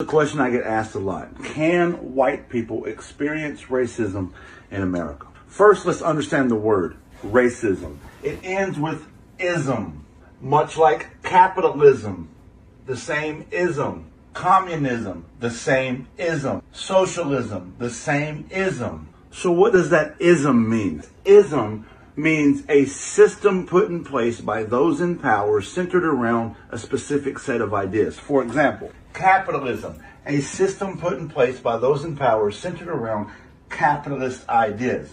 The question I get asked a lot: can white people experience racism in America? First, let's understand the word racism. It ends with ism, much like capitalism, the same ism. Communism, the same ism. Socialism, the same ism. So what does that ism mean? Ism means a system put in place by those in power centered around a specific set of ideas. For example, capitalism, a system put in place by those in power centered around capitalist ideas.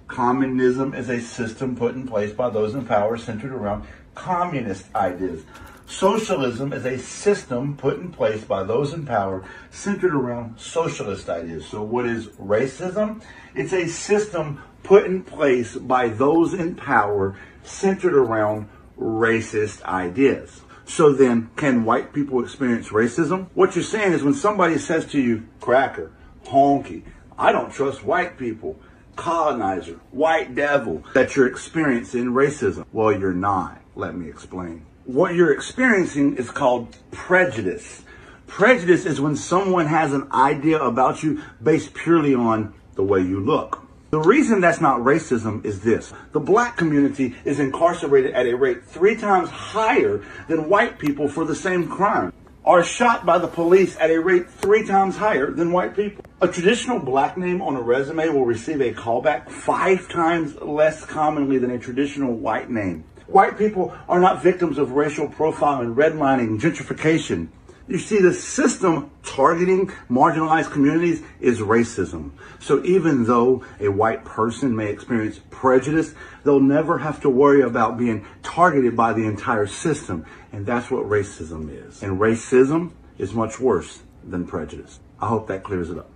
Communism is a system put in place by those in power centered around communist ideas. Socialism is a system put in place by those in power centered around socialist ideas. So what is racism? It's a system put in place by those in power centered around racist ideas. So then, can white people experience racism? What you're saying is when somebody says to you, cracker, honky, I don't trust white people, colonizer, white devil, that you're experiencing racism. Well, you're not. Let me explain. What you're experiencing is called prejudice. Prejudice is when someone has an idea about you based purely on the way you look. The reason that's not racism is this: the black community is incarcerated at a rate 3 times higher than white people for the same crime, are shot by the police at a rate 3 times higher than white people. A traditional black name on a resume will receive a callback 5 times less commonly than a traditional white name. White people are not victims of racial profiling, redlining, gentrification. You see, the system targeting marginalized communities is racism. So even though a white person may experience prejudice, they'll never have to worry about being targeted by the entire system. And that's what racism is. And racism is much worse than prejudice. I hope that clears it up.